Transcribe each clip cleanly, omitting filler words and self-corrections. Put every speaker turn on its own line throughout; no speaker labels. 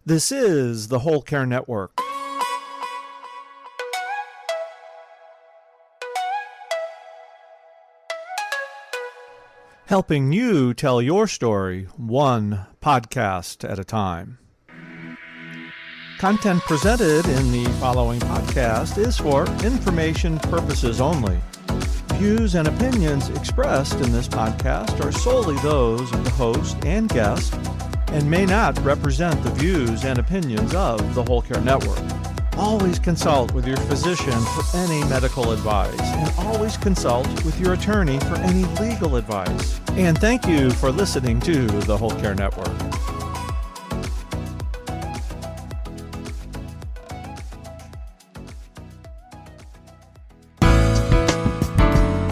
This is the Whole Care Network. Helping you tell your story one podcast at a time. Content presented in the following podcast is for information purposes only. Views and opinions expressed in this podcast are solely those of the host and guest and may not represent the views and opinions of the Whole Care Network. Always consult with your physician for any medical advice, and always consult with your attorney for any legal advice. And thank you for listening to the Whole Care Network.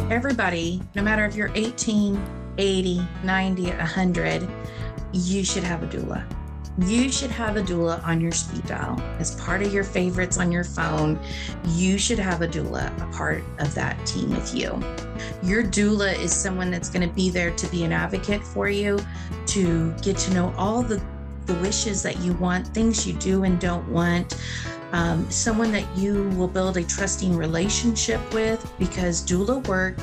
Everybody, no matter if you're 18, 80, 90, 100, you should have a doula. You should have a doula on your speed dial as part of your favorites on your phone. You should have a doula, a part of that team with you. Your doula is someone that's going to be there to be an advocate for you, to get to know all the wishes that you want, things you do and don't want. Someone that you will build a trusting relationship with, because doula work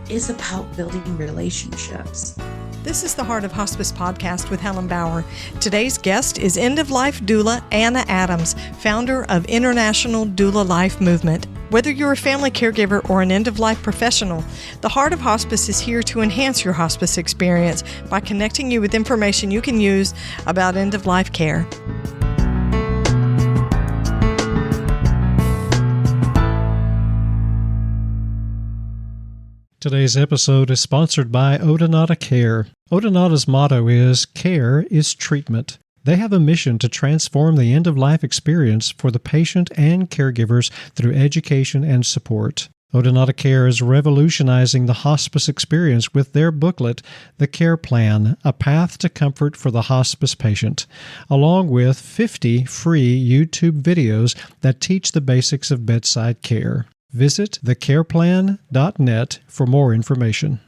is about building relationships.
This is the Heart of Hospice podcast with Helen Bauer. Today's guest is end-of-life doula Anna Adams, founder of International Doula Life Movement. Whether you're a family caregiver or an end-of-life professional, the Heart of Hospice is here to enhance your hospice experience by connecting you with information you can use about end-of-life care.
Today's episode is sponsored by Odonata Care. Odonata's motto is, "Care is treatment." They have a mission to transform the end-of-life experience for the patient and caregivers through education and support. Odonata Care is revolutionizing the hospice experience with their booklet, The Care Plan, A Path to Comfort for the Hospice Patient, along with 50 free YouTube videos that teach the basics of bedside care. Visit thecareplan.net for more information.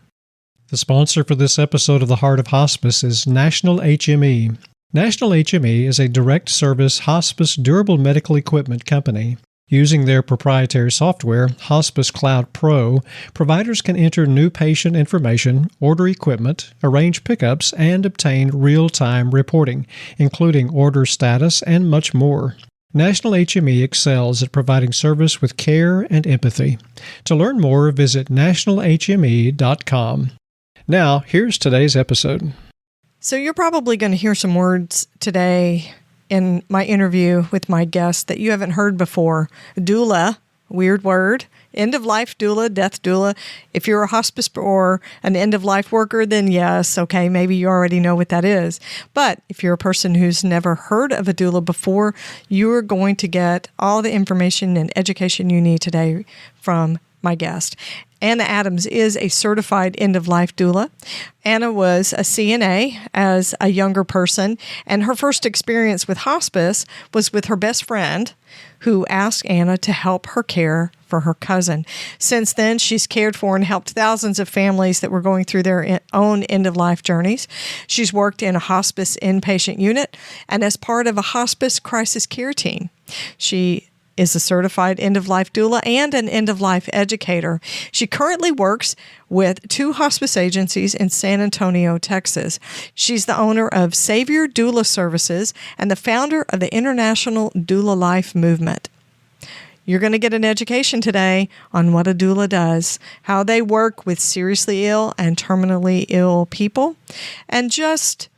The sponsor for this episode of The Heart of Hospice is National HME. National HME is a direct service hospice durable medical equipment company. Using their proprietary software, Hospice Cloud Pro, providers can enter new patient information, order equipment, arrange pickups, and obtain real-time reporting, including order status and much more. National HME excels at providing service with care and empathy. To learn more, visit nationalhme.com. Now, here's today's episode.
So you're probably going to hear some words today in my interview with my guest that you haven't heard before. Doula, weird word. End-of-life doula, death doula. If you're a hospice or an end-of-life worker, then yes, okay, maybe you already know what that is. But if you're a person who's never heard of a doula before, you're going to get all the information and education you need today from my guest. Anna Adams is a certified end-of-life doula. Anna was a CNA as a younger person, and her first experience with hospice was with her best friend, who asked Anna to help her care for her cousin. Since then, she's cared for and helped thousands of families that were going through their own end-of-life journeys. She's worked in a hospice inpatient unit and as part of a hospice crisis care team. She is a certified end-of-life doula and an end-of-life educator. She currently works with 2 hospice agencies in San Antonio, Texas. She's the owner of Savior Doula Services and the founder of the International Doula Life Movement. You're going to get an education today on what a doula does, how they work with seriously ill and terminally ill people, and just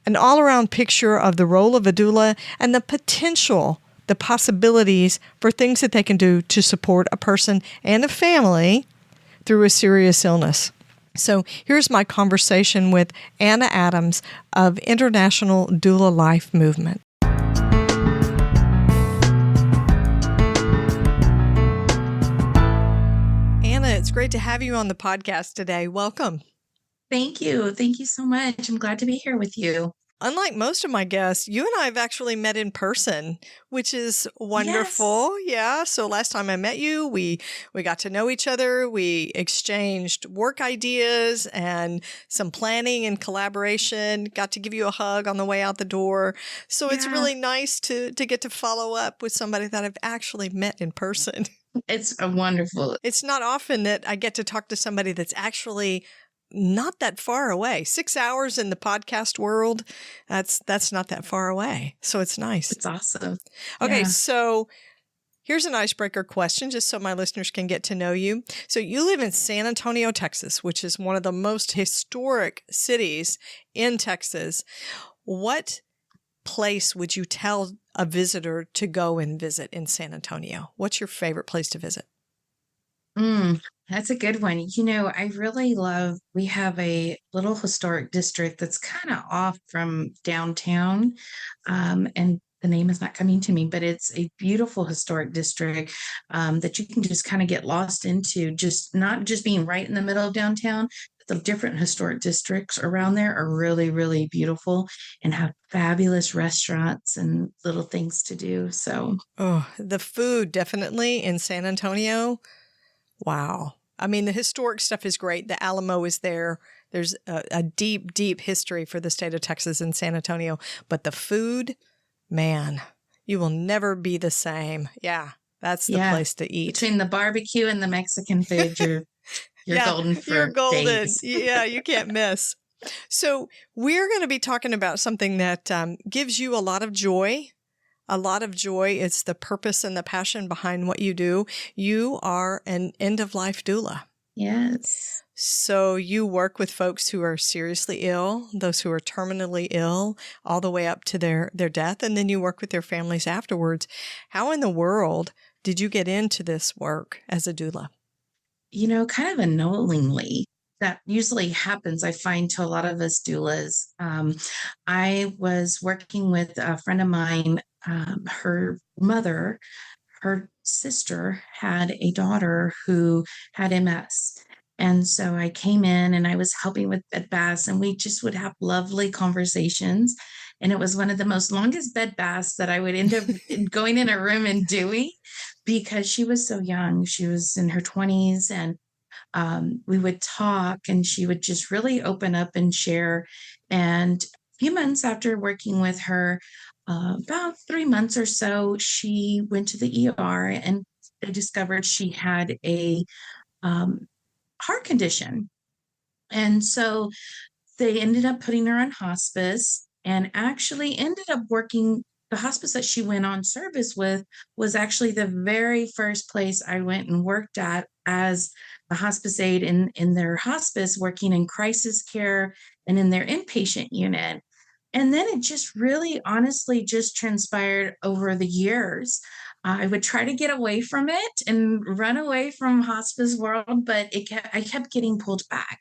an all-around picture of the role of a doula and the potential, the possibilities for things that they can do to support a person and a family through a serious illness. So here's my conversation with Anna Adams of International Doula Life Movement. Anna, it's great to have you on the podcast today. Welcome.
Thank you. Thank you so much. I'm glad to be here with you.
unlike most of my guests, you and I have actually met in person, which is wonderful.
Yes.
Yeah. So last time I met you, we got to know each other. We exchanged work ideas and some planning and collaboration, got to give you a hug on the way out the door. So it's really nice to get to follow up with somebody that I've actually met in person.
It's a wonderful.
It's not often that I get to talk to somebody that's actually not that far away. 6 hours in the podcast world, that's not that far away. So it's nice.
It's awesome.
Okay,
Yeah.
so here's an icebreaker question just so my listeners can get to know you. So you live in San Antonio, Texas, which is one of the most historic cities in Texas. What place would you tell a visitor to go and visit in San Antonio? What's your favorite place to visit?
That's a good one. I really love, we have a little historic district that's kind of off from downtown. And the name is not coming to me, but it's a beautiful historic district that you can just kind of get lost into, just not just being right in the middle of downtown. The different historic districts around there are really, really beautiful and have fabulous restaurants and little things to do. So,
the food definitely in San Antonio. Wow. I mean, the historic stuff is great. The Alamo is there. There's a deep, deep history for the state of Texas and San Antonio. But the food, man, you will never be the same. Yeah, that's the place to eat.
Between the barbecue and the Mexican food, you're golden for
you're golden.
days.
Yeah, you can't miss. So we're going to be talking about something that gives you a lot of joy. A lot of joy. It's the purpose and the passion behind what you do. You are an end-of-life doula.
Yes.
So you work with folks who are seriously ill, those who are terminally ill, all the way up to their death, and then you work with their families afterwards. How in the world did you get into this work as a doula?
Kind of unknowingly. That usually happens, I find, to a lot of us doulas. I was working with a friend of mine. Her mother, her sister had a daughter who had MS. And so I came in and I was helping with bed baths, and we just would have lovely conversations. And it was one of the most longest bed baths that I would end up going in a room and doing, because she was so young. She was in her 20s, and we would talk, and she would just really open up and share. And a few months after working with her, about 3 months or so, she went to the ER, and they discovered she had a heart condition. And so they ended up putting her on hospice, and actually ended up working. The hospice that she went on service with was actually the very first place I went and worked at as a hospice aide in their hospice, working in crisis care and in their inpatient unit. And then it just really honestly just transpired over the years. I would try to get away from it and run away from hospice world, but I kept getting pulled back.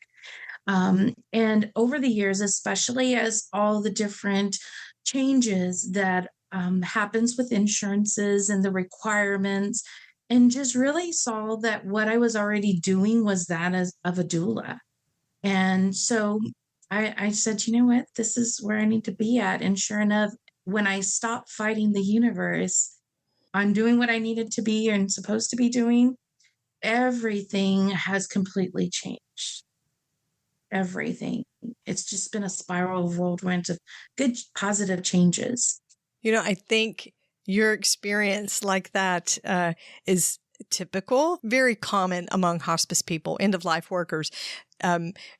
And over the years, especially as all the different changes that happens with insurances and the requirements, and just really saw that what I was already doing was that of a doula. And so I said, you know what, this is where I need to be at. And sure enough, when I stopped fighting the universe, I'm doing what I needed to be and supposed to be doing, everything has completely changed. Everything. It's just been a spiral whirlwind of good, positive changes.
I think your experience like that is typical, very common among hospice people, end-of-life workers.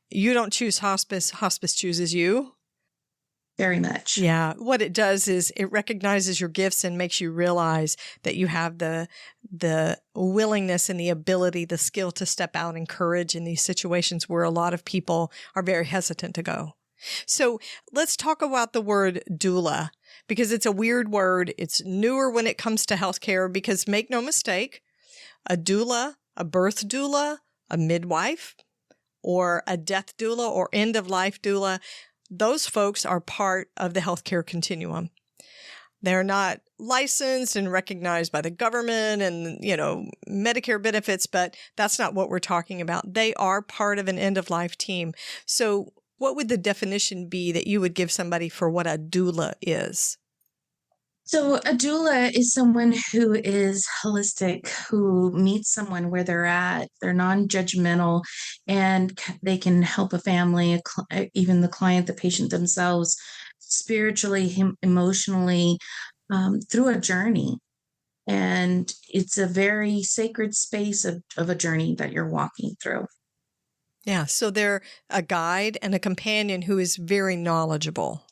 You don't choose hospice. Hospice chooses you.
Very much.
Yeah. What it does is it recognizes your gifts and makes you realize that you have the willingness and the ability, the skill to step out and courage in these situations where a lot of people are very hesitant to go. So let's talk about the word doula, because it's a weird word. It's newer when it comes to healthcare, because make no mistake, a doula, a birth doula, a midwife, or a death doula or end-of-life doula, those folks are part of the healthcare continuum. They're not licensed and recognized by the government and, Medicare benefits, but that's not what we're talking about. They are part of an end-of-life team. So What would the definition be that you would give somebody for what a doula is?
So a doula is someone who is holistic, who meets someone where they're at. They're non-judgmental, and they can help a family, even the client, the patient themselves, spiritually, emotionally, through a journey. And it's a very sacred space of a journey that you're walking through.
Yeah, so they're a guide and a companion who is very knowledgeable.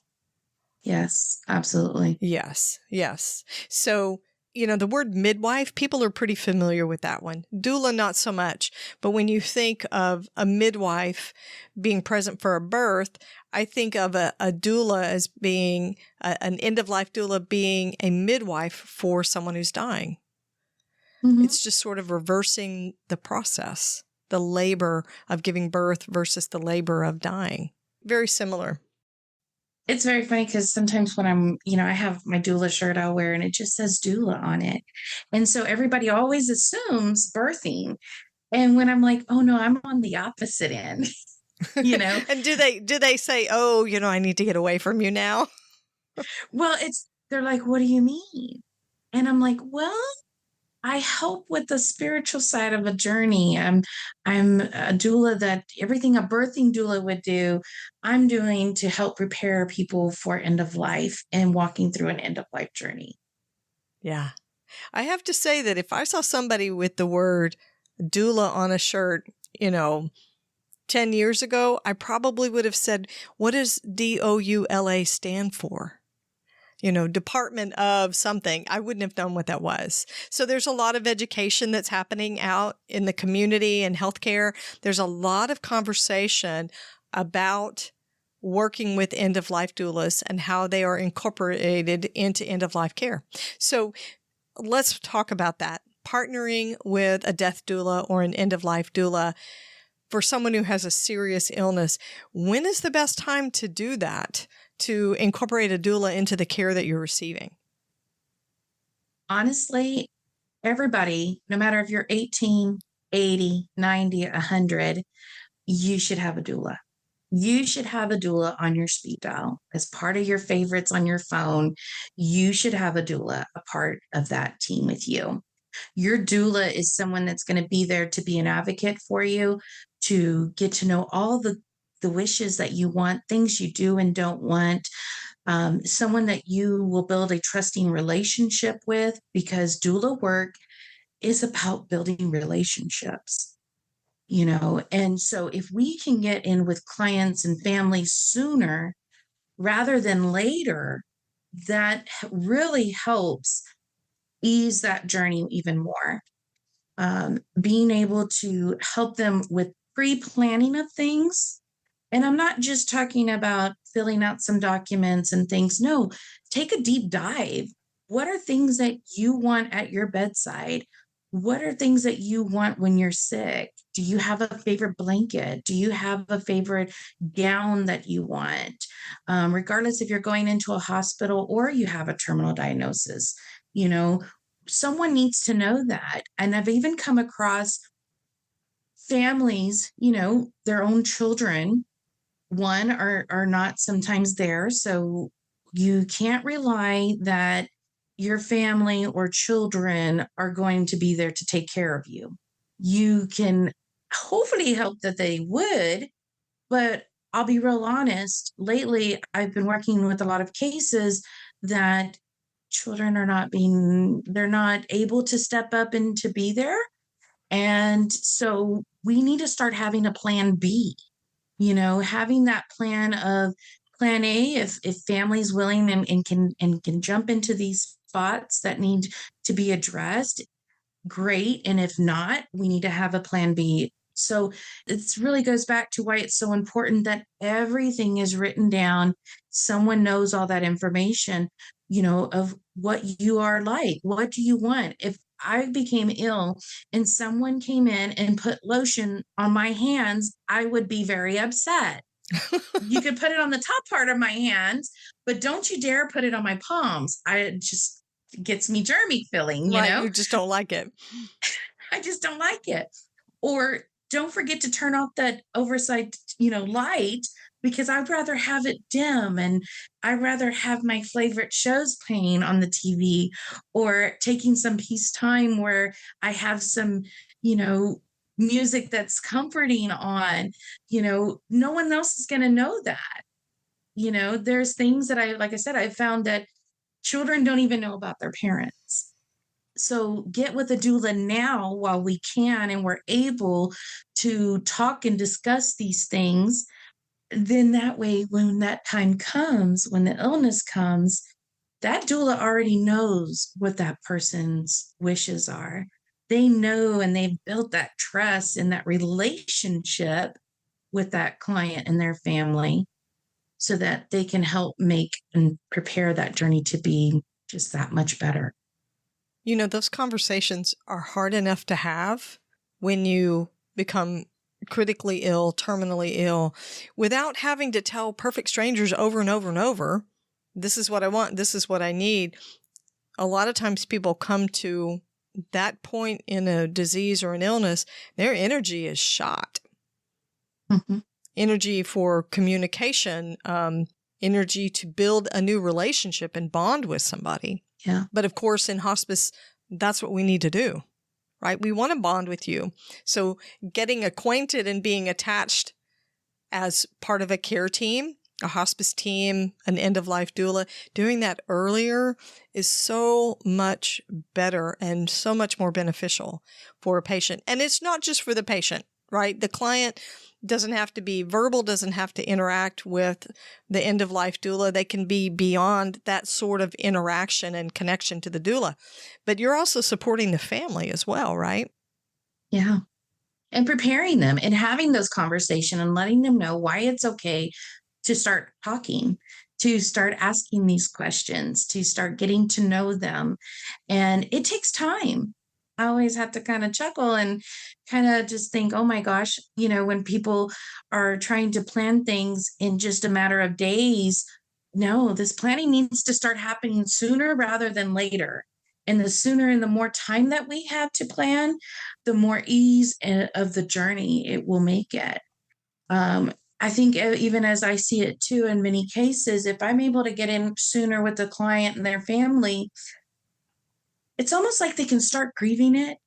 Yes, absolutely.
Yes, yes. So, the word midwife, people are pretty familiar with that one. Doula, not so much. But when you think of a midwife being present for a birth, I think of a doula as being an end-of-life doula being a midwife for someone who's dying.
Mm-hmm.
It's just sort of reversing the process, the labor of giving birth versus the labor of dying. Very similar.
It's very funny because sometimes when I have my doula shirt I'll wear and it just says doula on it. And so everybody always assumes birthing. And when I'm like, oh no, I'm on the opposite end,
And do they say, oh, I need to get away from you now?
Well, they're like, what do you mean? And I'm like, well, I help with the spiritual side of a journey. I'm a doula that everything a birthing doula would do, I'm doing to help prepare people for end of life and walking through an end of life journey.
Yeah. I have to say that if I saw somebody with the word doula on a shirt, 10 years ago, I probably would have said, what does DOULA stand for? Department of something. I wouldn't have known what that was. So there's a lot of education that's happening out in the community and healthcare. There's a lot of conversation about working with end-of-life doulas and how they are incorporated into end-of-life care. So let's talk about that. Partnering with a death doula or an end-of-life doula for someone who has a serious illness. When is the best time to do that? To incorporate a doula into the care that you're receiving?
Honestly, everybody, no matter if you're 18, 80, 90, 100, you should have a doula. You should have a doula on your speed dial as part of your favorites on your phone. You should have a doula, a part of that team with you. Your doula is someone that's going to be there to be an advocate for you, to get to know all the wishes that you want, things you do and don't want, someone that you will build a trusting relationship with, because doula work is about building relationships, and so if we can get in with clients and families sooner rather than later, that really helps ease that journey even more. Being able to help them with pre-planning of things. And I'm not just talking about filling out some documents and things. No, take a deep dive. What are things that you want at your bedside? What are things that you want when you're sick? Do you have a favorite blanket? Do you have a favorite gown that you want? Regardless if you're going into a hospital or you have a terminal diagnosis, someone needs to know that. And I've even come across families, their own children, one, are not sometimes there. So you can't rely that your family or children are going to be there to take care of you. You can hopefully hope that they would, but I'll be real honest. Lately, I've been working with a lot of cases that children they're not able to step up and to be there. And so we need to start having a plan B, having that plan A, if family's willing and can jump into these spots that need to be addressed, great. And if not, we need to have a plan B. So it really goes back to why it's so important that everything is written down. Someone knows all that information, of what you are like. What do you want? If I became ill and someone came in and put lotion on my hands, I would be very upset. You could put it on the top part of my hands, but don't you dare put it on my palms. It just gets me germy feeling,
Right, you just don't like it.
I just don't like it. Or don't forget to turn off that oversight, light because I'd rather have it dim, and I'd rather have my favorite shows playing on the TV, or taking some peace time where I have some, you know, music that's comforting on. No one else is going to know that. There's things that like I said, I found that children don't even know about their parents. So get with a doula now while we can and we're able to talk and discuss these things. Then that way, when that time comes, when the illness comes, that doula already knows what that person's wishes are. They know, and they've built that trust and that relationship with that client and their family so that they can help make and prepare that journey to be just that much better.
Those conversations are hard enough to have when you become critically ill, terminally ill, without having to tell perfect strangers over and over and over, this is what I want, this is what I need. A lot of times people come to that point in a disease or an illness, their energy is shot.
Mm-hmm.
Energy for communication, energy to build a new relationship and bond with somebody.
Yeah.
But of course, in hospice, that's what we need to do, right? We want to bond with you. So getting acquainted and being attached as part of a care team, a hospice team, an end-of-life doula, doing that earlier is so much better and so much more beneficial for a patient. And it's not just for the patient, right? The client doesn't have to be verbal, doesn't have to interact with the end-of-life doula. They can be beyond that sort of interaction and connection to the doula. But you're also supporting the family as well, right?
Yeah. And preparing them and having those conversations and letting them know why it's okay to start talking, to start asking these questions, to start getting to know them. And it takes time. I always have to kind of chuckle and kind of just think, oh my gosh, when people are trying to plan things in just a matter of days, no, this planning needs to start happening sooner rather than later. And the sooner and the more time that we have to plan, the more ease of the journey it will make it. I think even as I see it too, in many cases, if I'm able to get in sooner with the client and their family, it's almost like they can start grieving it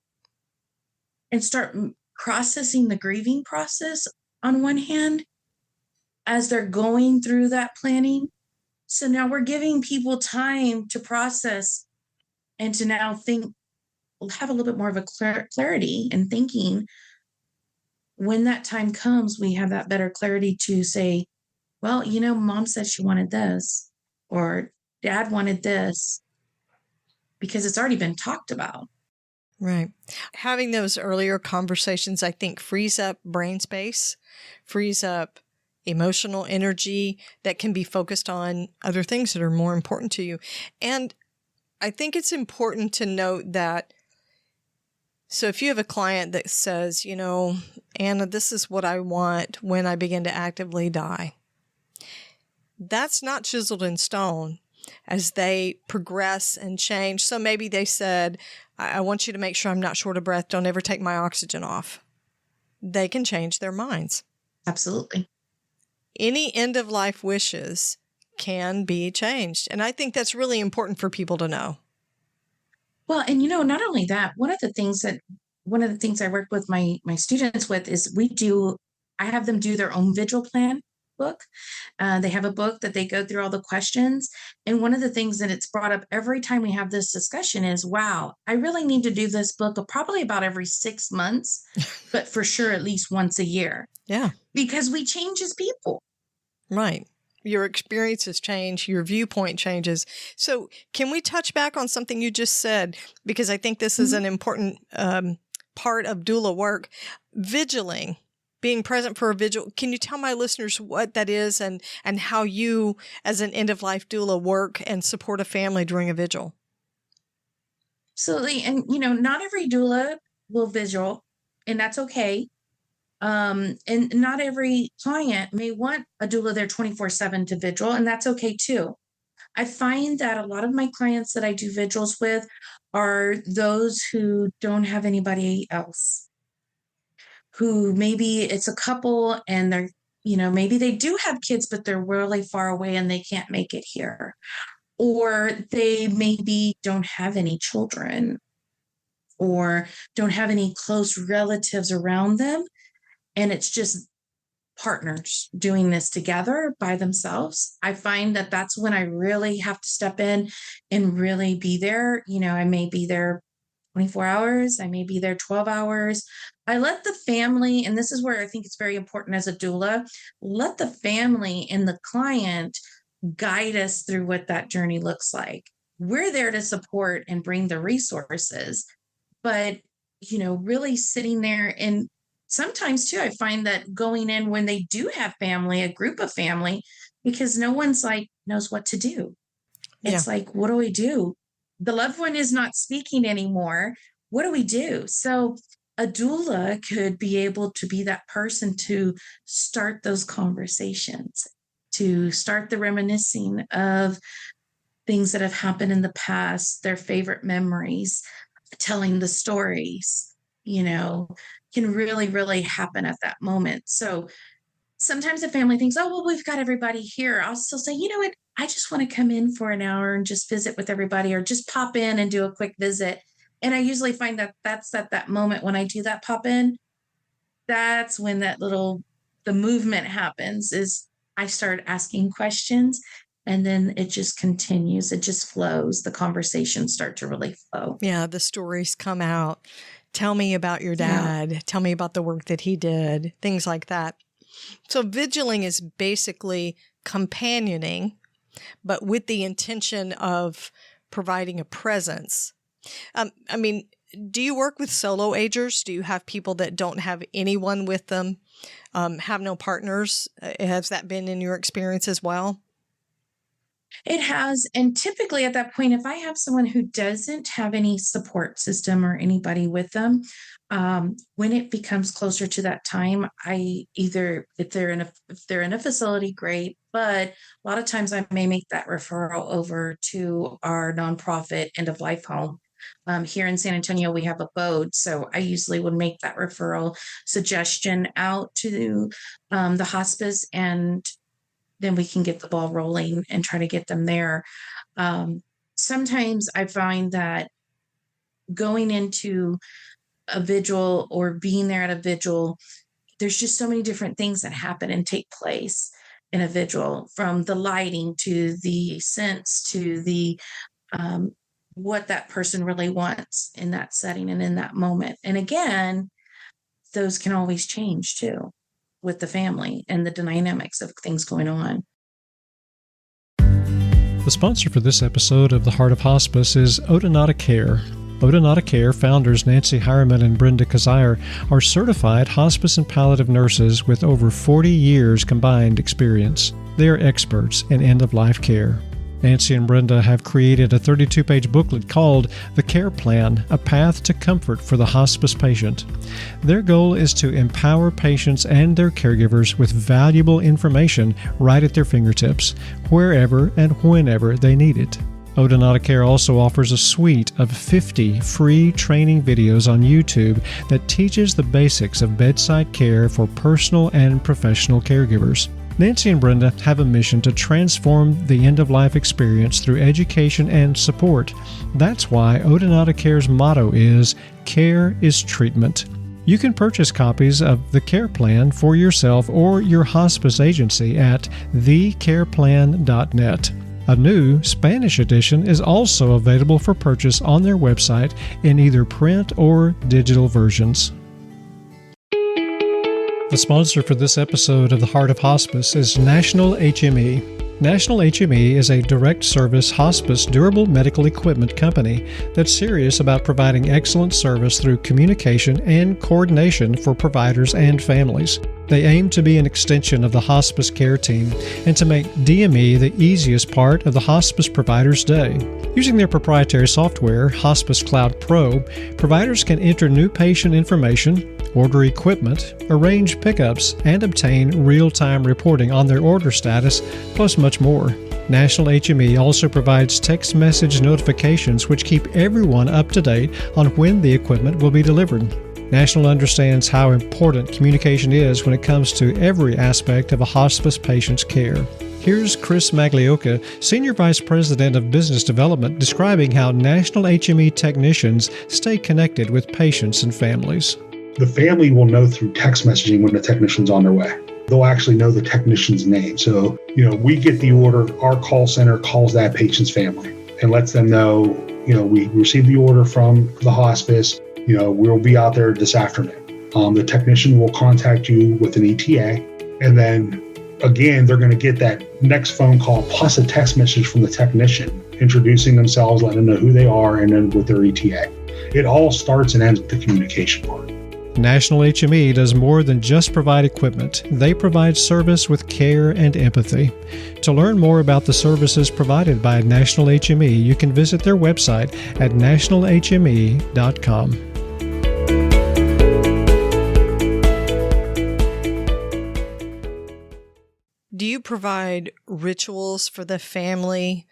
and start processing the grieving process on one hand as they're going through that planning. So now we're giving people time to process and to now think, have a little bit more of a clarity in thinking. When that time comes, we have that better clarity to say, well, mom said she wanted this, or dad wanted this, because it's already been talked about.
Right. Having those earlier conversations, I think, frees up brain space, frees up emotional energy that can be focused on other things that are more important to you. And I think it's important to note that, so if you have a client that says, Anna, this is what I want when I begin to actively die, that's not chiseled in stone as they progress and change. So maybe they said, I want you to make sure I'm not short of breath. Don't ever take my oxygen off. They can change their minds.
Absolutely.
Any end-of-life wishes can be changed. And I think that's really important for people to know.
Well, and not only that, one of the things I work with my students with is I have them do their own vigil plan book. They have a book that they go through all the questions. And one of the things that it's brought up every time we have this discussion is, wow, I really need to do this book probably about every 6 months, but for sure at least once a year.
Yeah.
Because we change as people.
Right. Your experiences change, your viewpoint changes. So can we touch back on something you just said? Because I think this is an important part of doula work. Vigiling, being present for a vigil. Can you tell my listeners what that is and how you, as an end-of-life doula, work and support a family during a vigil?
Absolutely. And, not every doula will vigil, and that's okay. And not every client may want a doula there 24/7 to vigil, and that's okay too. I find that a lot of my clients that I do vigils with are those who don't have anybody else, who maybe it's a couple and maybe they do have kids, but they're really far away and they can't make it here. Or they maybe don't have any children or don't have any close relatives around them. And it's just partners doing this together by themselves. I find that that's when I really have to step in and really be there. I may be there 24 hours. I may be there 12 hours. I let the family, and this is where I think it's very important as a doula, let the family and the client guide us through what that journey looks like. We're there to support and bring the resources, but, really sitting there. And sometimes too, I find that going in when they do have family, a group of family, because no one's knows what to do. It's what do we do? The loved one is not speaking anymore. What do we do? So a doula could be able to be that person to start those conversations, to start the reminiscing of things that have happened in the past, their favorite memories, telling the stories, can really, really happen at that moment. So sometimes the family thinks, oh, well, we've got everybody here. I'll still say, you know what? I just want to come in for an hour and just visit with everybody or just pop in and do a quick visit. And I usually find that that's at that moment when I do that pop in, that's when the movement happens is I start asking questions and then it just continues. It just flows. The conversations start to really flow.
Yeah, the stories come out. Tell me about your dad. Yeah. Tell me about the work that he did, things like that. So vigiling is basically companioning, but with the intention of providing a presence. Do you work with solo agers? Do you have people that don't have anyone with them, have no partners? Has that been in your experience as well?
It has. And typically at that point, if I have someone who doesn't have any support system or anybody with them, when it becomes closer to that time, if they're in a facility, great. But a lot of times I may make that referral over to our nonprofit end of life home. Here in San Antonio, we have a Abode. So I usually would make that referral suggestion out to the hospice, and then we can get the ball rolling and try to get them there. Sometimes I find that going into a vigil or being there at a vigil, there's just so many different things that happen and take place in a vigil, from the lighting to the scents to the what that person really wants in that setting and in that moment. And again, those can always change too with the family and the dynamics of things going on.
The sponsor for this episode of The Heart of Hospice is Odonata Care. Odonata Care founders Nancy Hireman and Brenda Kazire are certified hospice and palliative nurses with over 40 years combined experience. They are experts in end-of-life care. Nancy and Brenda have created a 32-page booklet called The Care Plan, A Path to Comfort for the Hospice Patient. Their goal is to empower patients and their caregivers with valuable information right at their fingertips, wherever and whenever they need it. Odonata Care also offers a suite of 50 free training videos on YouTube that teaches the basics of bedside care for personal and professional caregivers. Nancy and Brenda have a mission to transform the end-of-life experience through education and support. That's why Odonata Care's motto is, "Care is Treatment." You can purchase copies of the Care Plan for yourself or your hospice agency at thecareplan.net. A new Spanish edition is also available for purchase on their website in either print or digital versions. The sponsor for this episode of The Heart of Hospice is National HME. National HME is a direct service hospice durable medical equipment company that's serious about providing excellent service through communication and coordination for providers and families. They aim to be an extension of the hospice care team and to make DME the easiest part of the hospice provider's day. Using their proprietary software, Hospice Cloud Pro, providers can enter new patient information, order equipment, arrange pickups, and obtain real-time reporting on their order status, plus much more. National HME also provides text message notifications which keep everyone up to date on when the equipment will be delivered. National understands how important communication is when it comes to every aspect of a hospice patient's care. Here's Chris Maglioka, Senior Vice President of Business Development, describing how National HME technicians stay connected with patients and families.
The family will know through text messaging when the technician's on their way. They'll actually know the technician's name. So, we get the order, our call center calls that patient's family and lets them know, we received the order from the hospice, we'll be out there this afternoon. The technician will contact you with an ETA, and then again, they're going to get that next phone call plus a text message from the technician introducing themselves, letting them know who they are, and then with their ETA. It all starts and ends with the communication part.
National HME does more than just provide equipment. They provide service with care and empathy. To learn more about the services provided by National HME, you can visit their website at nationalhme.com.
Do you provide rituals for the family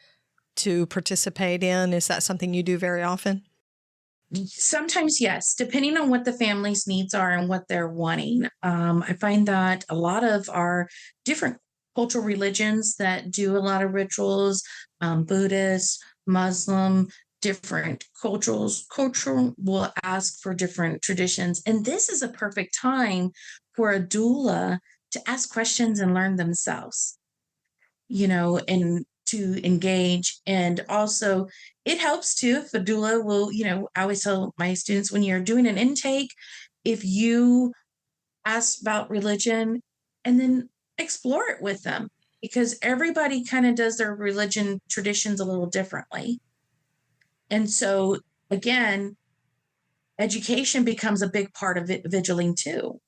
to participate in? Is that something you do very often?
Sometimes, yes, depending on what the family's needs are and what they're wanting. I find that a lot of our different cultural religions that do a lot of rituals, Buddhist, Muslim, different cultural will ask for different traditions. And this is a perfect time for a doula to ask questions and learn themselves, and to engage. And also it helps too if a doula will, I always tell my students, when you're doing an intake, if you ask about religion and then explore it with them, because everybody kind of does their religion traditions a little differently. And so again, education becomes a big part of vigiling too.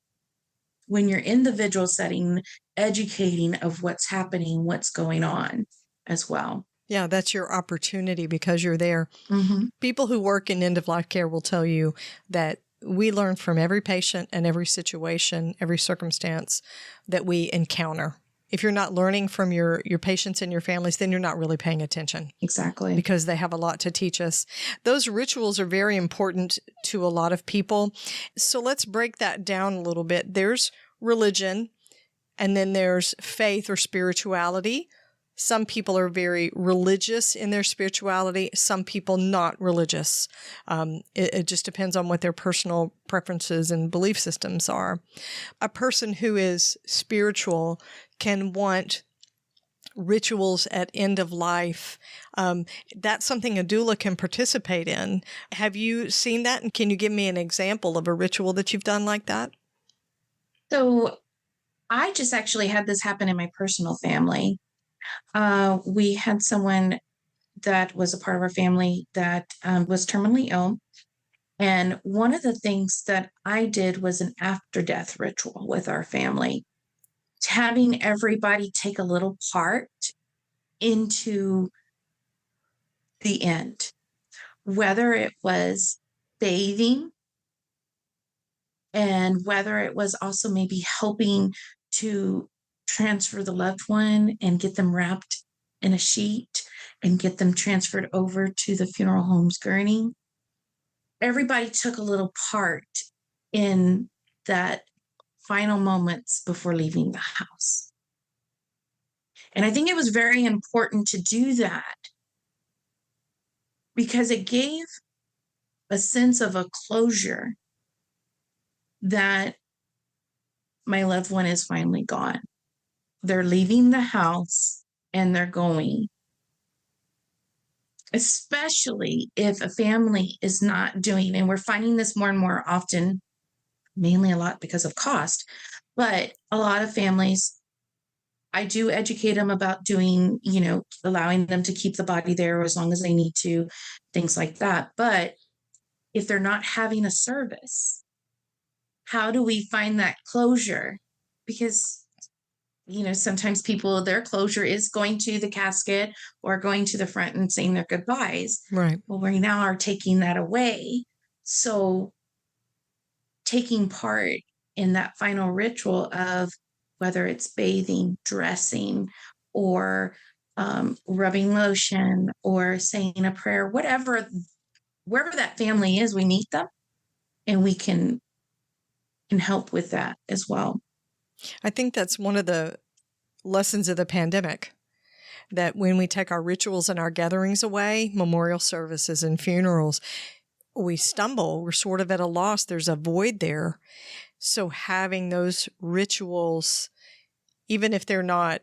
When you're in the vigil setting, educating of what's happening, what's going on as well.
Yeah, that's your opportunity because you're there.
Mm-hmm.
People who work in end-of-life care will tell you that we learn from every patient and every situation, every circumstance that we encounter. If you're not learning from your patients and your families, then you're not really paying attention.
Exactly.
Because they have a lot to teach us. Those rituals are very important to a lot of people. So let's break that down a little bit. There's religion, and then there's faith or spirituality. Some people are very religious in their spirituality, some people not religious. It just depends on what their personal preferences and belief systems are. A person who is spiritual can want rituals at end of life. That's something a doula can participate in. Have you seen that? And can you give me an example of a ritual that you've done like that?
So I just actually had this happen in my personal family. We had someone that was a part of our family that was terminally ill. And one of the things that I did was an after-death ritual with our family, having everybody take a little part into the end, whether it was bathing and whether it was also maybe helping to transfer the loved one and get them wrapped in a sheet and get them transferred over to the funeral home's gurney. Everybody took a little part in that final moments before leaving the house. And I think it was very important to do that because it gave a sense of a closure that my loved one is finally gone. They're leaving the house and they're going. Especially if a family is not doing, and we're finding this more and more often, mainly a lot because of cost, but a lot of families, I do educate them about doing, allowing them to keep the body there as long as they need to, things like that. But if they're not having a service, how do we find that closure? Because sometimes people, their closure is going to the casket or going to the front and saying their goodbyes.
Right.
Well, we now are taking that away. So taking part in that final ritual of whether it's bathing, dressing, or rubbing lotion or saying a prayer, wherever that family is, we meet them and we can can help with that as well.
I think that's one of the lessons of the pandemic, that when we take our rituals and our gatherings away, memorial services and funerals, we stumble. We're sort of at a loss. There's a void there. So having those rituals, even if they're not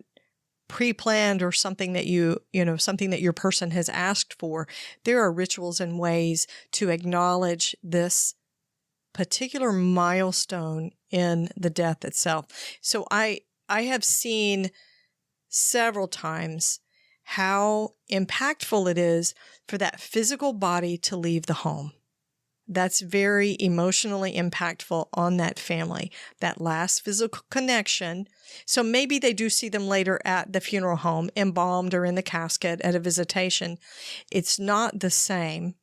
pre-planned or something that something that your person has asked for, there are rituals and ways to acknowledge this particular milestone in the death itself. So I have seen several times how impactful it is for that physical body to leave the home. That's very emotionally impactful on that family, that last physical connection. So maybe they do see them later at the funeral home, embalmed or in the casket at a visitation. It's not the same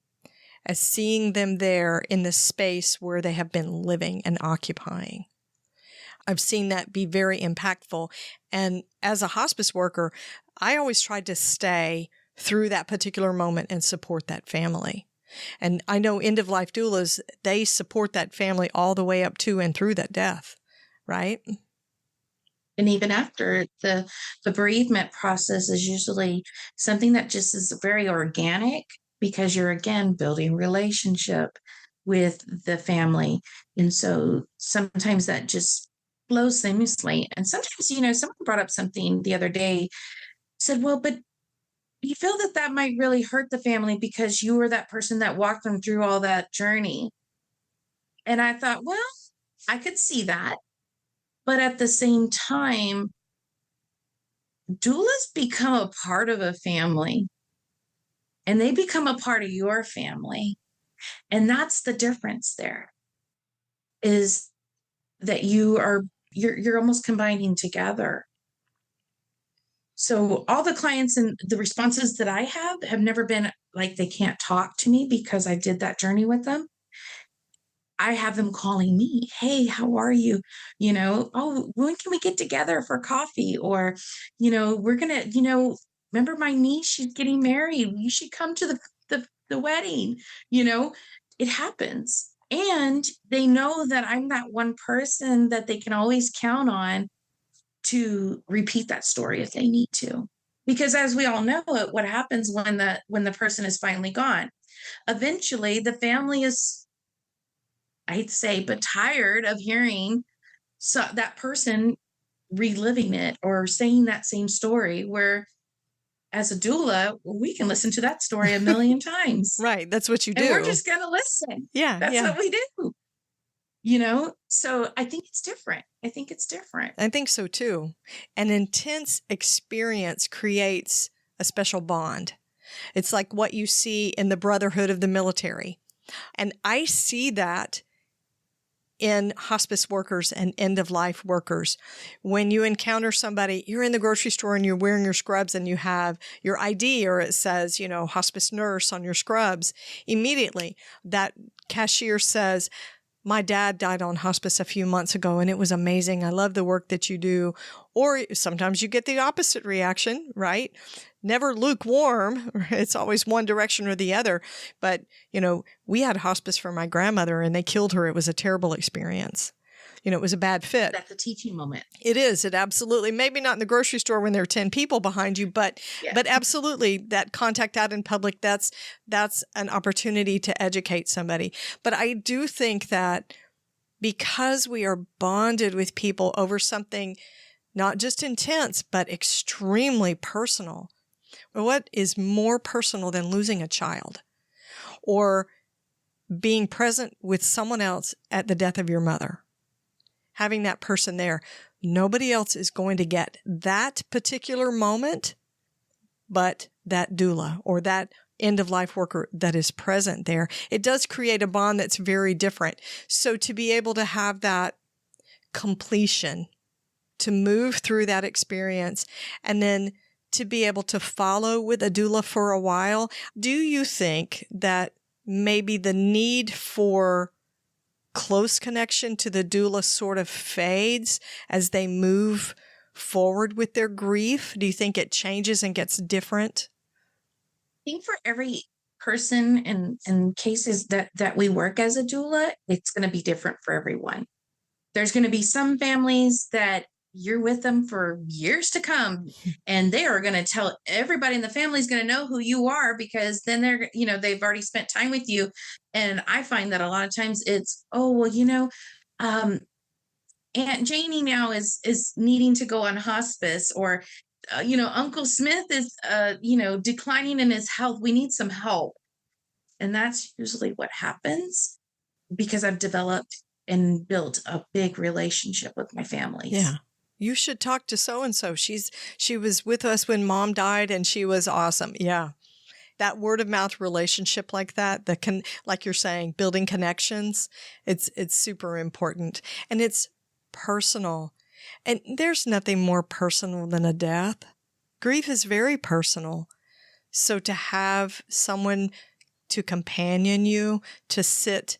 as seeing them there in the space where they have been living and occupying. I've seen that be very impactful. And as a hospice worker, I always tried to stay through that particular moment and support that family. And I know end-of-life doulas, they support that family all the way up to and through that death, right?
And even after, the bereavement process is usually something that just is very organic, because you're, again, building relationship with the family. And so sometimes that just flows seamlessly. And sometimes, someone brought up something the other day, said, well, but you feel that might really hurt the family because you were that person that walked them through all that journey. And I thought, well, I could see that. But at the same time, doulas become a part of a family, and they become a part of your family. And that's the difference there, is that you're almost combining together. So all the clients and the responses that I have never been like they can't talk to me because I did that journey with them. I have them calling me, hey, how are you? Oh, when can we get together for coffee? Or, we're going to, remember my niece, she's getting married. You should come to the wedding. It happens. And they know that I'm that one person that they can always count on to repeat that story if they need to. Because as we all know, what happens when the person is finally gone, eventually the family is, I'd say, but tired of hearing that person reliving it or saying that same story, where as a doula, we can listen to that story a million times.
Right. That's what you do.
And we're just going to listen.
Yeah.
That's what we do. So I think it's different. I think so too. An intense experience creates a special bond. It's like what you see in the brotherhood of the military. And I see that in hospice workers and end-of-life workers. When you encounter somebody, you're in the grocery store and you're wearing your scrubs and you have your ID, or it says, hospice nurse on your scrubs. Immediately, that cashier says, my dad died on hospice a few months ago and it was amazing. I love the work that you do. Or sometimes you get the opposite reaction, right? Never lukewarm. It's always one direction or the other. But, we had hospice for my grandmother and they killed her. It was a terrible experience. It was a bad fit. That's a teaching moment.
It is. It absolutely, maybe not in the grocery store when there are 10 people behind you, but absolutely that contact out in public, that's an opportunity to educate somebody. But I do think that because we are bonded with people over something not just intense, but extremely personal. What is more personal than losing a child or being present with someone else at the death of your mother? Having that person there. Nobody else is going to get that particular moment, but that doula or that end-of-life worker that is present there. It does create a bond that's very different. So to be able to have that completion, to move through that experience, and then to be able to follow with a doula for a while, do you think that maybe the need for close connection to the doula sort of fades as they move forward with their grief? Do you think it changes and gets different?
I think for every person and cases that we work as a doula, it's going to be different for everyone. There's going to be some families that you're with them for years to come, and they are going to tell everybody in the family is going to know who you are, because then they're, they've already spent time with you. And I find that a lot of times it's, oh, well, Aunt Janie now is needing to go on hospice, or, Uncle Smith is, declining in his health. We need some help. And that's usually what happens, because I've developed and built a big relationship with my families.
Yeah. You should talk to so-and-so. She was with us when Mom died, and she was awesome. Yeah. That word of mouth relationship like that, like you're saying, building connections, it's super important. And it's personal. And there's nothing more personal than a death. Grief is very personal. So to have someone to companion you, to sit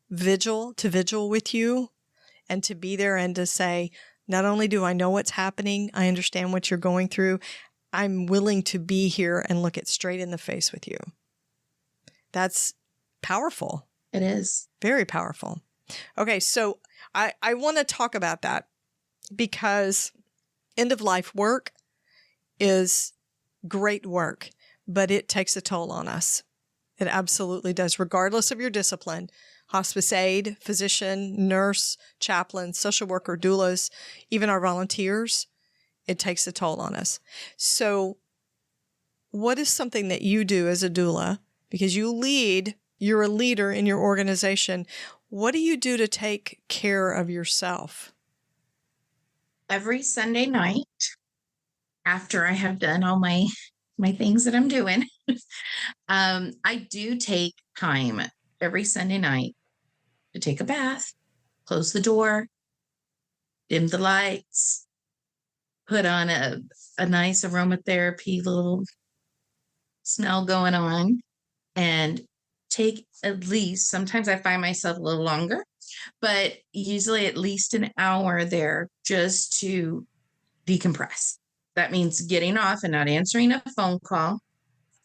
vigil with you, and to be there and to say, not only do I know what's happening, I understand what you're going through, I'm willing to be here and look it straight in the face with you. That's powerful.
It is.
Very powerful. Okay, so I want to talk about that, because end of life work is great work, but it takes a toll on us. It absolutely does, regardless of your discipline. Hospice aide, physician, nurse, chaplain, social worker, doulas, even our volunteers, it takes a toll on us. So what is something that you do as a doula? Because you're a leader in your organization. What do you do to take care of yourself?
Every Sunday night, after I have done all my things that I'm doing, I do take time every Sunday night to take a bath, close the door, dim the lights, put on a nice aromatherapy little smell going on, and take at least, sometimes I find myself a little longer, but usually at least an hour there just to decompress. That means getting off and not answering a phone call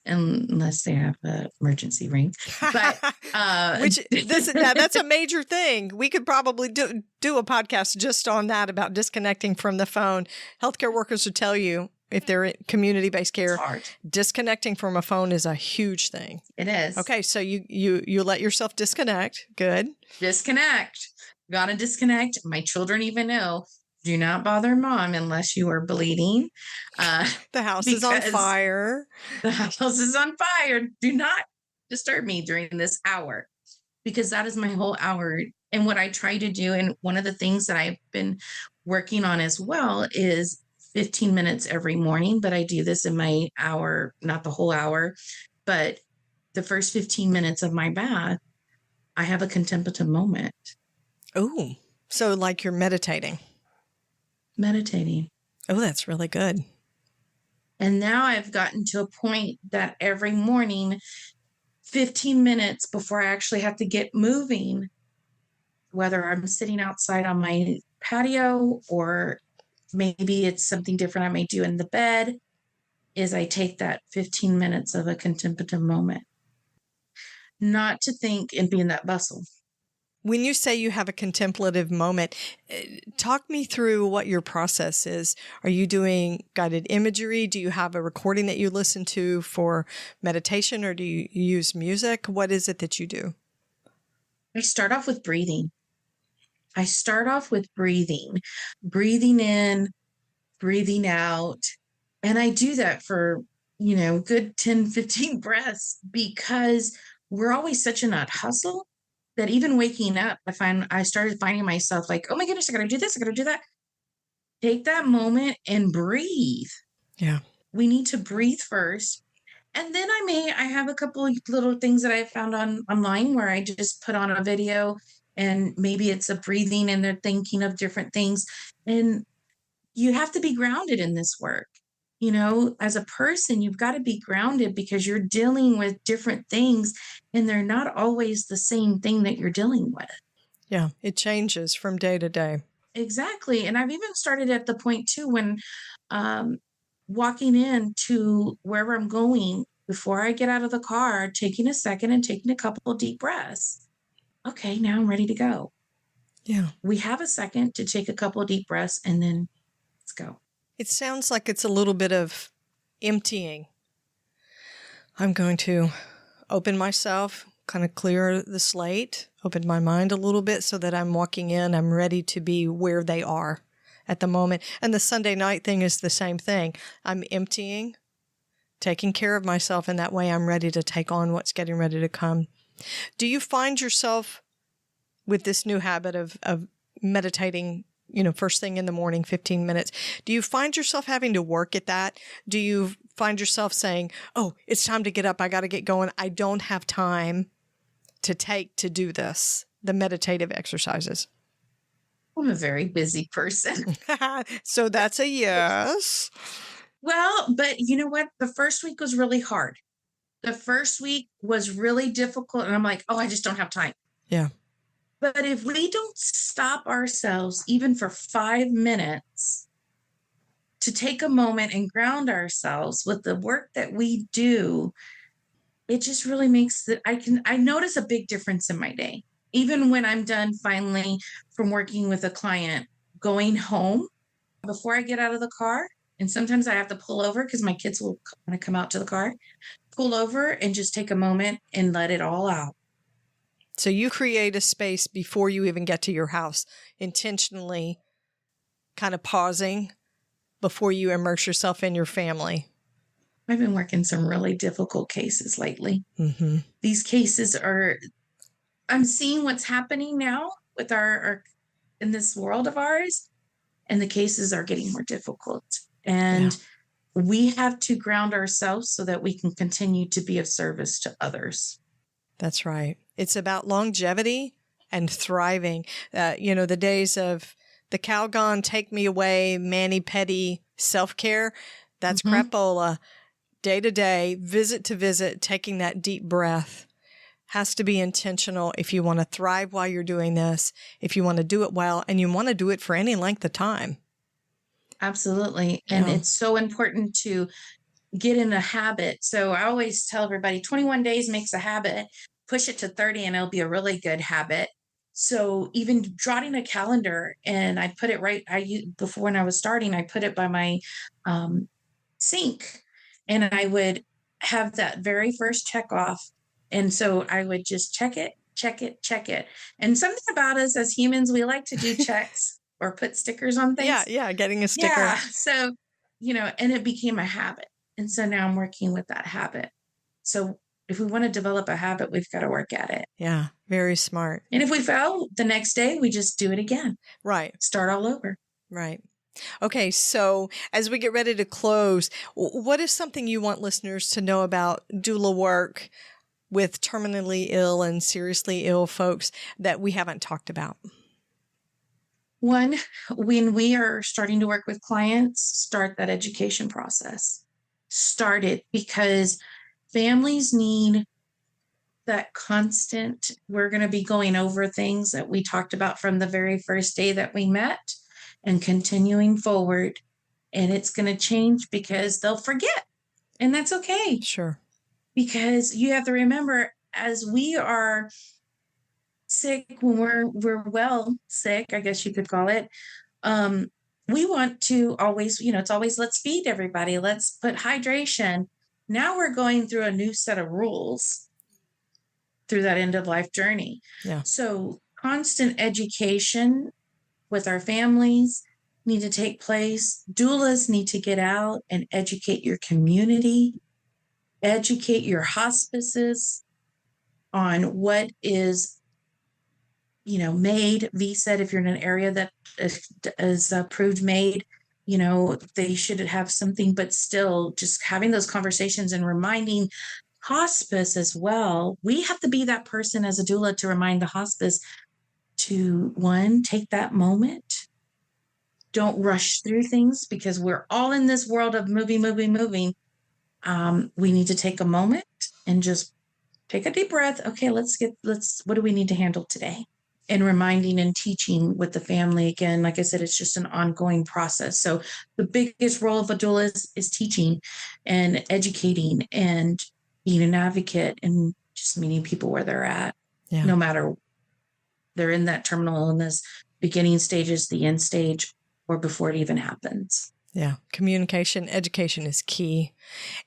unless they have an emergency ring. But
that's a major thing. We could probably do a podcast just on that, about disconnecting from the phone. Healthcare workers would tell you, if they're in community-based care, disconnecting from a phone is a huge thing.
It is.
Okay, so you let yourself disconnect. Good.
Disconnect. Gotta disconnect. My children even know, do not bother Mom unless you are bleeding.
The house is on fire.
The house is on fire. Do not disturb me during this hour, because that is my whole hour. And what I try to do, and one of the things that I've been working on as well, is 15 minutes every morning. But I do this in my hour, not the whole hour, but the first 15 minutes of my bath, I have a contemplative moment.
Oh, so like you're meditating. Oh, that's really good.
And now I've gotten to a point that every morning, 15 minutes before I actually have to get moving, whether I'm sitting outside on my patio or maybe it's something different I may do in the bed, is I take that 15 minutes of a contemplative moment. Not to think and be in that bustle.
When you say you have a contemplative moment, talk me through what your process is. Are you doing guided imagery? Do you have a recording that you listen to for meditation, or do you use music? What is it that you do?
I start off with breathing. Breathing in, breathing out. And I do that for, good 10, 15 breaths, because we're always such in that hustle that even waking up, I started finding myself like, oh my goodness, I got to do this, I got to do that. Take that moment and breathe.
Yeah.
We need to breathe first. And then I have a couple of little things that I found online where I just put on a video, and maybe it's a breathing and they're thinking of different things. And you have to be grounded in this work. As a person, you've got to be grounded, because you're dealing with different things and they're not always the same thing that you're dealing with.
Yeah, it changes from day to day.
Exactly. And I've even started at the point too, when walking in to wherever I'm going, before I get out of the car, taking a second and taking a couple of deep breaths. Okay, now I'm ready to go.
Yeah.
We have a second to take a couple of deep breaths and then let's go.
It sounds like it's a little bit of emptying. I'm going to open myself, kind of clear the slate, open my mind a little bit so that I'm walking in, I'm ready to be where they are at the moment. And the Sunday night thing is the same thing. I'm emptying, taking care of myself, and that way I'm ready to take on what's getting ready to come. Do you find yourself with this new habit of meditating, first thing in the morning, 15 minutes, do you find yourself having to work at that? Do you find yourself saying, oh, it's time to get up, I got to get going, I don't have time to do this, the meditative exercises?
I'm a very busy person.
So that's a yes.
Well, but you know what? The first week was really hard. The first week was really difficult. And I'm like, oh, I just don't have time.
Yeah.
But if we don't stop ourselves even for 5 minutes to take a moment and ground ourselves with the work that we do, it just really makes that I notice a big difference in my day. Even when I'm done finally from working with a client, going home, before I get out of the car, and sometimes I have to pull over because my kids will kind of come out to the car, pull over and just take a moment and let it all out.
So you create a space before you even get to your house, intentionally kind of pausing before you immerse yourself in your family.
I've been working some really difficult cases lately.
Mm-hmm.
These cases I'm seeing what's happening now with our in this world of ours, and the cases are getting more difficult. And we have to ground ourselves so that we can continue to be of service to others.
That's right. It's about longevity and thriving. The days of the Calgon, take me away, mani-pedi self-care, that's crapola. Day to day, visit to visit, taking that deep breath has to be intentional if you want to thrive while you're doing this, if you want to do it well, and you want to do it for any length of time.
Absolutely. And it's so important to get in a habit. So I always tell everybody 21 days makes a habit, push it to 30 and it'll be a really good habit. So even jotting a calendar, and I put it right, before when I was starting, I put it by my sink, and I would have that very first check off. And so I would just check it. And something about us as humans, we like to do checks or put stickers on things.
Yeah, getting a sticker.
Yeah. So, and it became a habit. And so now I'm working with that habit. So if we want to develop a habit, we've got to work at it.
Yeah, very smart.
And if we fail, the next day, we just do it again.
Right.
Start all over.
Right. Okay, so as we get ready to close, what is something you want listeners to know about doula work with terminally ill and seriously ill folks that we haven't talked about?
One, when we are starting to work with clients, start that education process. Start it, because families need that constant, we're going to be going over things that we talked about from the very first day that we met and continuing forward. And it's going to change because they'll forget. And that's okay.
Sure.
Because you have to remember, as we are sick, when we're well sick, I guess you could call it, we want to always, it's always, let's feed everybody, let's put hydration. Now we're going through a new set of rules through that end of life journey.
Yeah.
So constant education with our families need to take place. Doulas need to get out and educate your community, educate your hospices on what is, MAID. V said if you're in an area that is approved MAID, they should have something, but still just having those conversations and reminding hospice as well. We have to be that person as a doula to remind the hospice to, one, take that moment. Don't rush through things, because we're all in this world of moving. We need to take a moment and just take a deep breath. Okay, what do we need to handle today? And reminding and teaching with the family. Again, like I said, it's just an ongoing process. So the biggest role of a doula is teaching and educating and being an advocate and just meeting people where they're at, no matter they're in that terminal illness, beginning stages, the end stage, or before it even happens.
Yeah. Communication, education is key.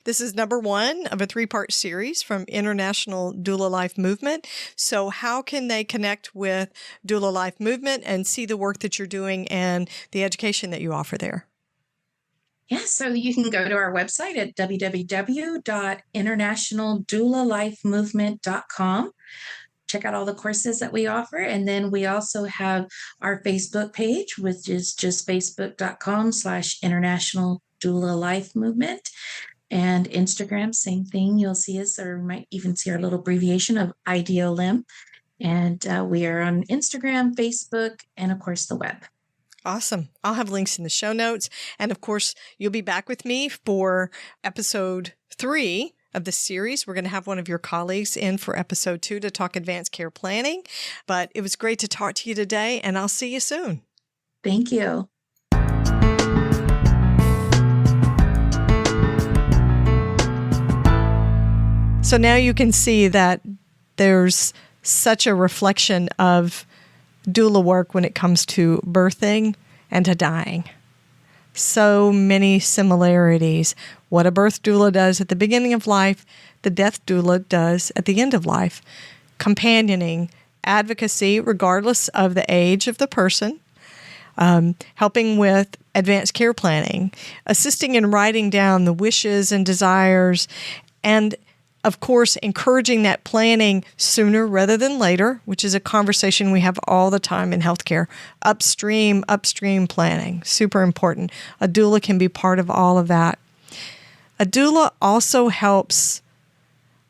This is number 1 of a 3-part series from International Doula Life Movement. So how can they connect with Doula Life Movement and see the work that you're doing and the education that you offer there?
Yeah, so you can go to our website at www.internationaldoulalifemovement.com. Check out all the courses that we offer. And then we also have our Facebook page, which is just facebook.com/International Doula Life Movement. And Instagram, same thing. You'll see us, or you might even see our little abbreviation of IDOLIM. And we are on Instagram, Facebook, and of course the web.
Awesome. I'll have links in the show notes. And of course, you'll be back with me for episode 3 of this series. We're going to have one of your colleagues in for episode 2 to talk advanced care planning. But it was great to talk to you today, and I'll see you soon.
Thank you.
So now you can see that there's such a reflection of doula work when it comes to birthing and to dying. So many similarities. What a birth doula does at the beginning of life, the death doula does at the end of life. Companioning, advocacy, regardless of the age of the person, helping with advanced care planning, assisting in writing down the wishes and desires, and of course, encouraging that planning sooner rather than later, which is a conversation we have all the time in healthcare. Upstream planning, super important. A doula can be part of all of that. A doula also helps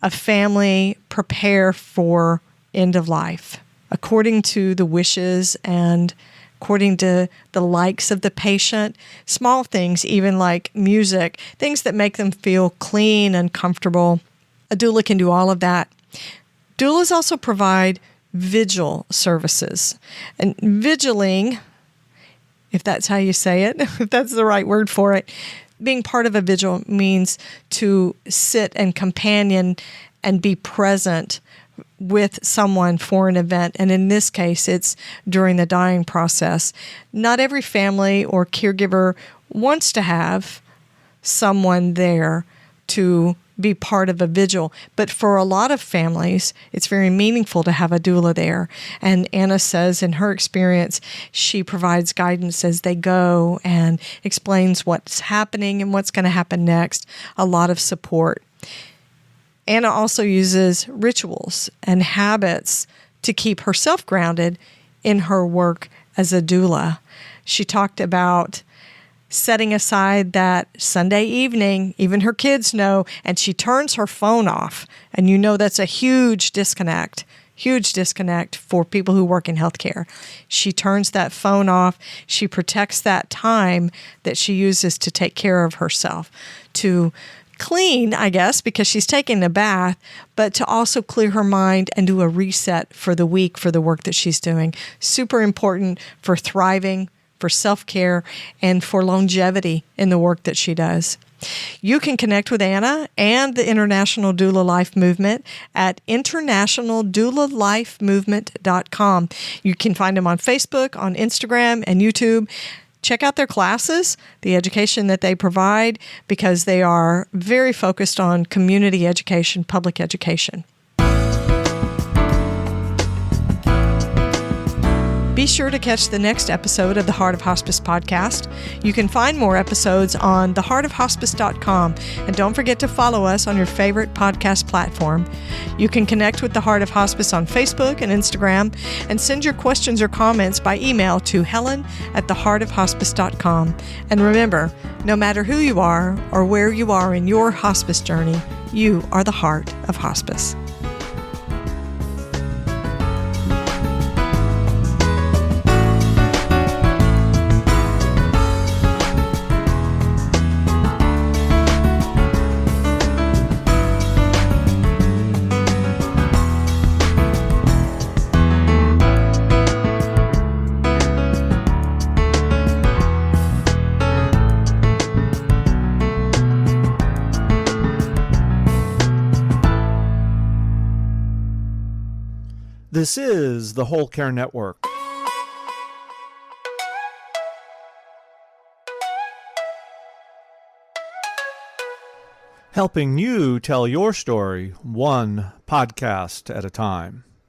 a family prepare for end of life, according to the wishes and according to the likes of the patient. Small things, even like music, things that make them feel clean and comfortable. A doula can do all of that. Doulas also provide vigil services. And vigiling, if that's how you say it, if that's the right word for it, being part of a vigil means to sit and companion and be present with someone for an event. And in this case, it's during the dying process. Not every family or caregiver wants to have someone there to be part of a vigil. But for a lot of families, it's very meaningful to have a doula there. And Anna says in her experience, she provides guidance as they go and explains what's happening and what's going to happen next. A lot of support. Anna also uses rituals and habits to keep herself grounded in her work as a doula. She talked about setting aside that Sunday evening, even her kids know, and she turns her phone off. And you know that's a huge disconnect for people who work in healthcare. She turns that phone off. She protects that time that she uses to take care of herself, to clean, I guess, because she's taking a bath, but to also clear her mind and do a reset for the week for the work that she's doing. Super important for thriving, for self-care, and for longevity in the work that she does. You can connect with Anna and the International Doula Life Movement at internationaldoulalifemovement.com. You can find them on Facebook, on Instagram, and YouTube. Check out their classes, the education that they provide, because they are very focused on community education, public education. Be sure to catch the next episode of the Heart of Hospice podcast. You can find more episodes on theheartofhospice.com, and don't forget to follow us on your favorite podcast platform. You can connect with the Heart of Hospice on Facebook and Instagram, and send your questions or comments by email to helen@theheartofhospice.com. And remember, no matter who you are or where you are in your hospice journey, you are the heart of hospice.
This is the Whole Care Network. Helping you tell your story one podcast at a time.